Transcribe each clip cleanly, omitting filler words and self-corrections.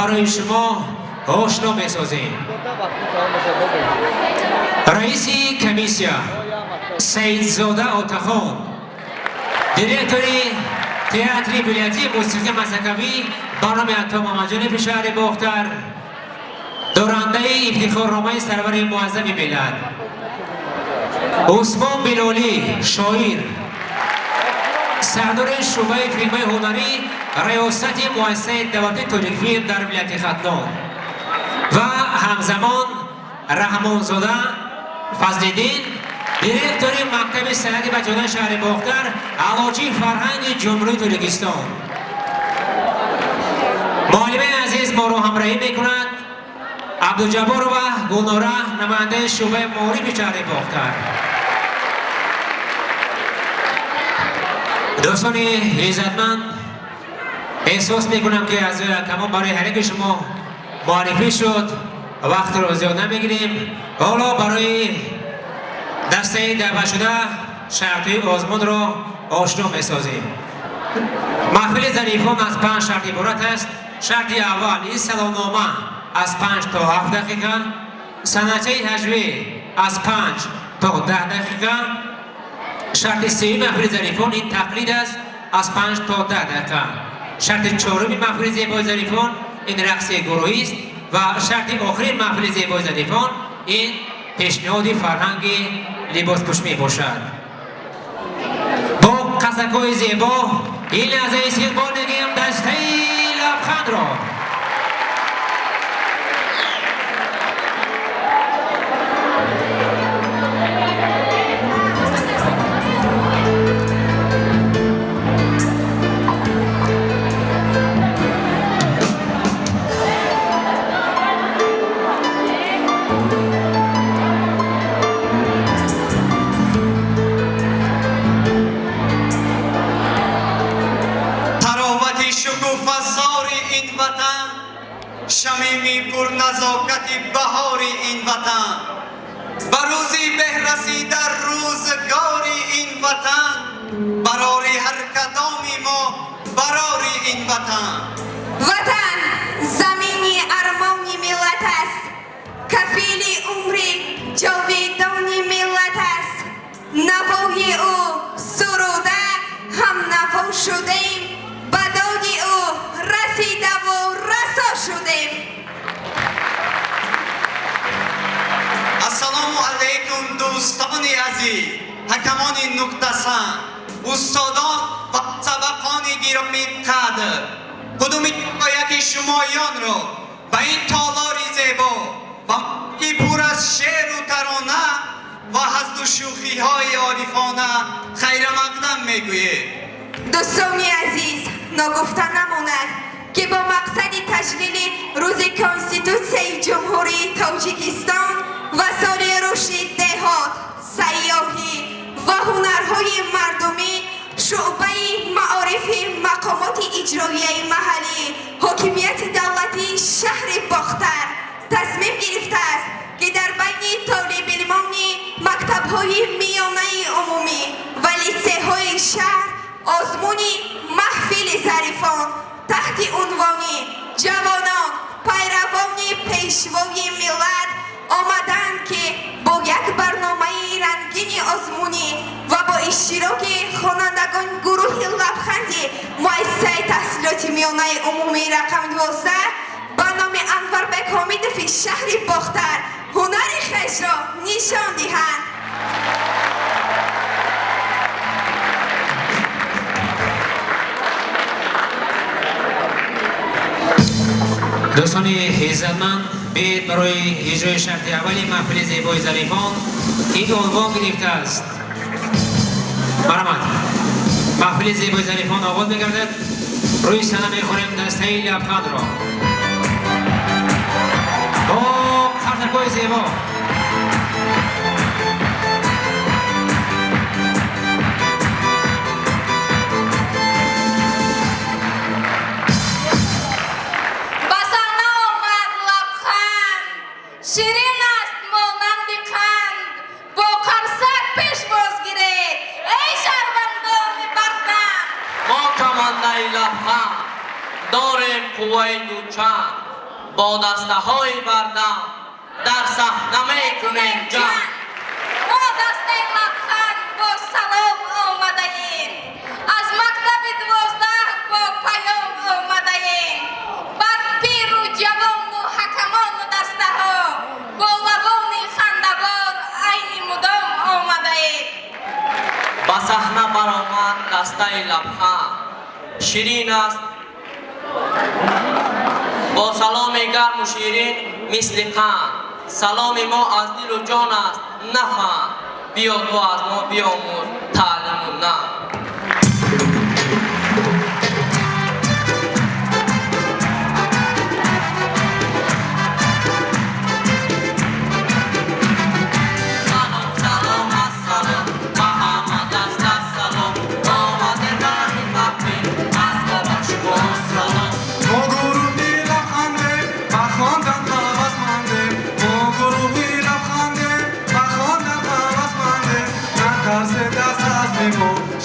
برای شما آشنا می‌سازیم. رئیس کمیسیا سیدزاده آتاخان، دیرکتور تئاتر ولایتی موسیقی مسکوی برنامه عطا محمدجان شهر باختر، دارنده افتخارنامه سرور معظم ملت، عثمان بلالی شاعر، سردار شعبه فیلم‌های هنری ریاست مؤسسه دولت تاجیک فیلم در ولایت ختلان و همزمان رحمانزاده فضل‌الدین، دیرکتور مکتب سند بچگان شهر باختر، علاجی فرهنگ جمهوری تاجیکستان. معلم عزیز ما را همراهی می‌کند عبدالجبار و گلناره، نماینده شعبه معارف شهر باختر. دوستان عزتمند، احساس میکنم که از کمان برای هر یک شما معرفی شد، وقت را زیاد نمیگیریم. حالا برای دسته دعوت شده شرطی آزمون را آشنا میسازیم. محفل ظریفان از 5 شرط عبارت است. شرط اول این سلامنامه از 5 تا 7 دقیقه، سنته هجوی از 5 تا 10 دقیقه. شرط سوم محفل ظریفان این تقلید است از 5 تا 10 دقیقه. شرط چهارم محفل زیبای ظریفان این رقص گروهی است و شرط آخرین محفل زیبای ظریفان این پیشنهاد فرهنگ لباس پوش می باشد. با قصک‌های زیبا این لحظه استقبال می‌گیم دسته لبخند را. شمیمی پر نزاکتی بهاری این وطن، بروزی بهرسی در روزگاری این وطن، براری هر کدامی ما براری این وطن. وطن زمینی ارمانی ملت است، کفیل عمری جاویدانی ملت است. نوای او سروده هم نوا شدیم، بداد او رسیده و رسا شدیم. السلام علیکم دوستان عزیز، حکمان نکته‌سنج، استادان و سبقان گرامی قدر، کدومی یکی شمایان را به این تالاری زیبا و که پر از شعر و ترانه و حسد و شوخی های عارفانه خیر مقدم میگوید. دوستان عزیز، نگفته نماند که با مقصد تشکیل روز کنستیتوسیون جمهوری تاجیکستان و سال رشد دهات، سیاحی و هنرهای مردمی، شعبه معارف مقامات اجرایی محلی حاکمیت دولتی شهر باختر تصمیم گرفته است که در بین طالب علمان مکتب‌های میانه عمومی و لیسه‌های شهر آزمون محفل ظریفان تحت عنوان جوانان پیروان پیشوای ملت آمدند که با یک برنامه رنگین آزمونی و با اشتراک خوانندگان گروه لبخند مؤسسه تحصیلات میانه عمومی رقم 12 به نام انور بک حامدوف شهر باختر هنر خویش را نشان دهند. دوستان عزتمند، بیایید برای اجرای شرط اولی محفل زیبای ظریفان این عنوان گرفته است. مرحمت. محفل زیبای ظریفان آغاز می‌گردد. روی صحنه می‌خوانیم دسته لبخند را با خرطک‌های زیبا. شیرین است مانند قند، با قرصک پیش باز گیرید ای شهروندان برتن. ما کمانده لبخند داریم قوه دوچند، با دسته‌های بردم در صحنه کنیم جان. با دسته لبخند با سلام آمده‌ایم. از مکتب 12 با پیام آمده‌ایم. بر پیر و جوان و حکمان و دسته‌ها با لبان خنده‌بار عین مدام آمده‌ایم. با صحنه برآمد دسته لبخند شیرین است با سلام گرم و شیرین مثل قند. سلام ما از دل و جان است نفهم. بیا تو از ما بیاموز تعلیم و نه.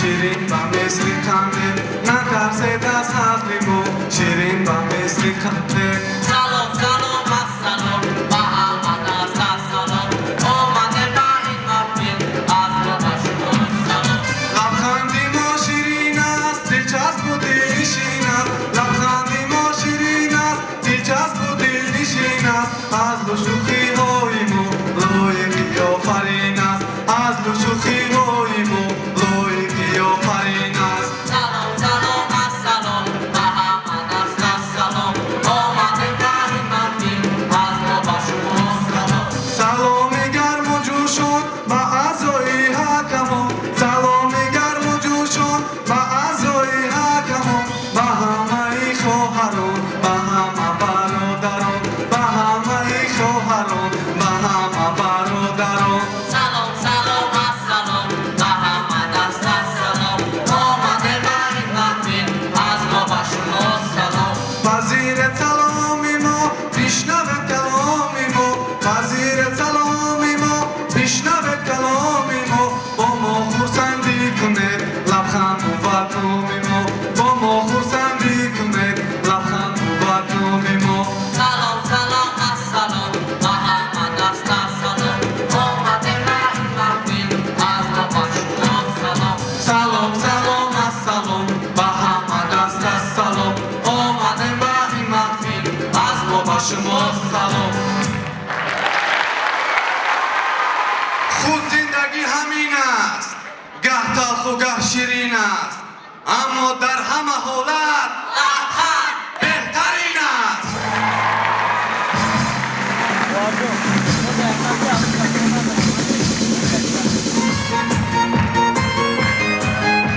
شیرین با مثل خنده نترسه دست از بگو شیرین با مثل خنده سلام سلام السلام با احمد است سلام آمده با این محفل از ما با شما سلام. لبخندی ما شیرین است دلچسب و دلنشین است. لبخندی ما شیرین است دلچسب و دلنشین است. از دو شوخی های ما لایقی آفرین است. از دو شوخی های ما لایقی آفرین است. سلام سلام السلام با احمد است سلام آمده با این محفل از ما با شما سلام. سلام گرم و جوشان با اعضای حکمان. سلام گرم و جوشان با اعضای حکمان. با همه خواهران با همه برادران با همه خواهران با همه برادران. سلام سلام السلام با احمد است سلام آمده با این محفل از ما با شما سلام. وزیر سلامی ما بشنوه کلامی ما. وزیر سلامی ما بشنوه کلامی ما. با ما خورسندی کنه لبخند بود نامی ما. با ما خورسندی کنه لبخند بود نامی ما. سلام سلام السلام با احمد است سلام آمده با این محفل از ما با شما سلام. سلام سلام السلام با احمد است سلام آمده با این محفل از ما با شما سلام. خود زندگی همین است گه تلخ و گه شیرین است اما در همه حالت لبخند بهترین است.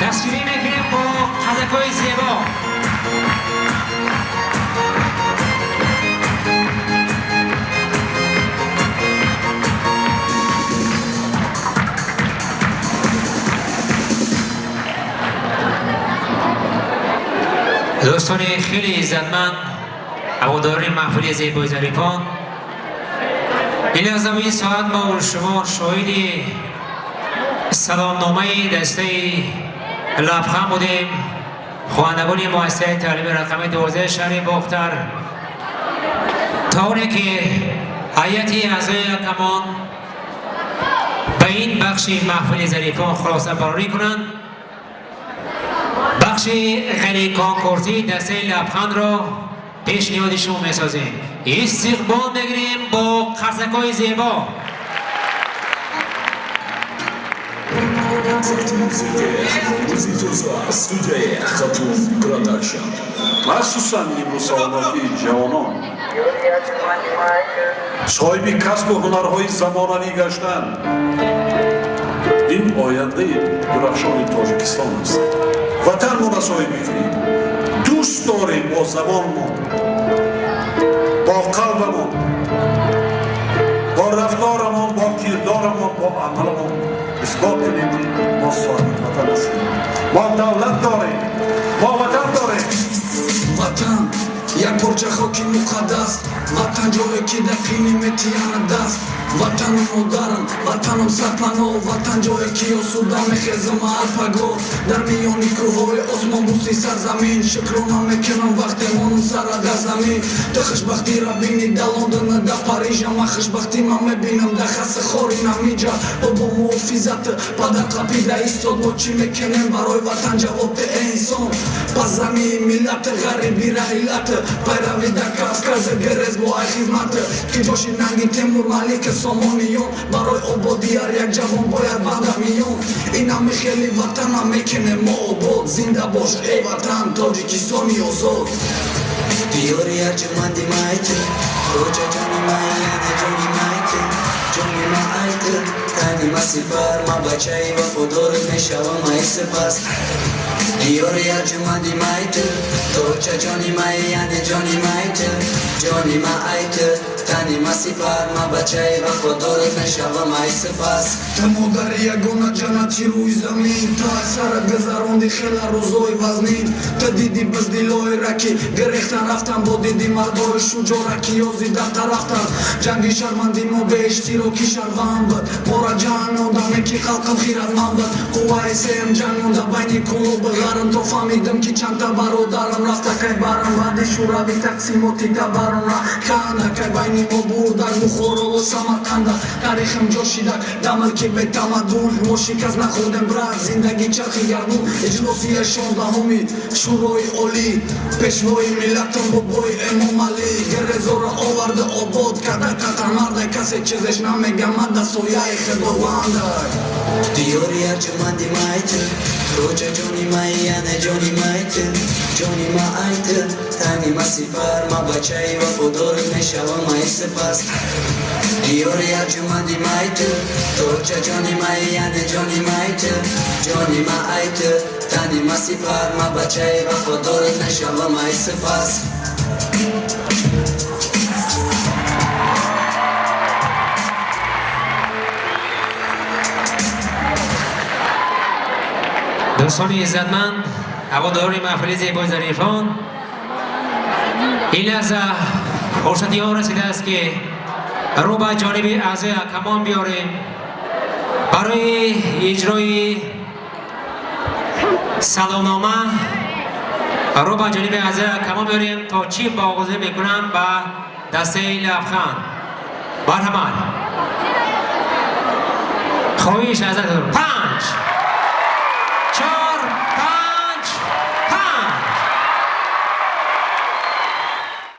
دستگیری میکنیم با خزکای زیبا. دوستان خیلی عزتمند هواداران محفل زیبای ظریفان، این لحظه و این ساعت ما و شما شاهد سلامنامه دسته لبخند بودیم. خوانندگان مؤسسه تعلیم رقمی 12 شهر باختر طوری که هیئت اعضای کمان به این بخش محفل ظریفان خلاصه برآوری کنند. بخش غیر کانکورتی دسته لبخند را پیشنهاد شما میسازیم. استقبال میگیریم با خرسکای زیبا. مخصوصاً امروزسالانگی جوانان صاحب کسب و هنرهای زمانوی گشتند. این آینده درخشان تاجیکستان است. وطن را صاحب می‌کنیم. دوست داریم با زبانمون، با قلبمون، با رفتارمون، با کردارمون، با عملمون اثبات کنیم ما صاحب وطن هستیم. ما دولت داریم، ما وطن داریم. وطن یک پرچه خاکی مقدس، وطن جایی که در قین میتیان دست، ватаном модарам, ватаном сарпано, ватан ҷое ки осуда мехезам алпаго. Дар миёни кӯҳҳои осмон буси сарзамин, шукрона мекунам вақте монам сара дар замин. Ту хушбахтиро бинӣ да Лондон да Парижа, ман хушбахтӣ ман мебинам да хаси хори намиҷа. Бобо муҳофизат падар қапида истод, мо чӣ мекунем барои ватан ҷавоб де инсон. Пас замии миллат ғариби раилат, пайрави дар Кавказ герез бо ай хизмат. Ки ҷоши нанги Темур Малик Сомониён, барои ободӣ ҳар як ҷавон бояд банда миён. Инам хели ватанам мекунем мо обод, зинда бош эй ватан Тоҷикистони озод. Diori arjumandi maite, Roja Johnny Mayane Johnny Maite, Johnny Maite, Tani Masipar, ma bachai vafodor meshavam mai sepas. Diori arjumandi maite, Roja Johnny Mayane Johnny Maite, Johnny Maite, Tani Masipar, ma bachai vafodor meshavam mai sepas. Та модари ягона ҷаннати рӯи замин, та сара гузаронди хела рӯзои вазнин. Та диди биздилои раки гирехтан рафтан, бо диди мардои шуҷора ки ёзида тарафтан. Ҷанги шарманди мо бе иштироки шарванд буд, мора ҷаҳаннодаме ки халқам хиратманд буд. Қувваи сеям ҷангонда байни кулуби ғарм, то фаҳмидам ки чандта бародарам рафта кай барам. Баъди шӯрави тақсимоти табарона канда, кай байни мо бурдак Бухоро Самарқанда. Тарихам ҷошидак дамр ки бетамаддун, мо шикаст нахӯрдем брат, зиндагӣ чархи гардун. Иҷлоси 16-уми шӯрои олӣ, пешвои миллатам бобои Эмомалӣ. Герезора оварда обод карда катамардай, касе чизеш намегамад да сояи худовандай. Diori arjumandi maite, Roja Johnny Mayane Johnny Maite, Johnny Maite, Tani Masipar, ma bachai vafodor meshavam mai sepas. Diori arjumandi maite, Roja Johnny Mayane Johnny Maite, Johnny Maite, Tani Masipar, ma bachai vafodor meshavam mai sepas. دوستان عزتمند، هواداری محفل زیبای ظریفان، این لحظه فرصتی آن رسیده است که رو به جانب اعضای کمان بیاریم برای اجرای سلامنامه. رو به جانب اعضای کمان بیاریم تا چی واگذاری میکنم به دسته لبخند. مرحبا. خواهش ازتون 5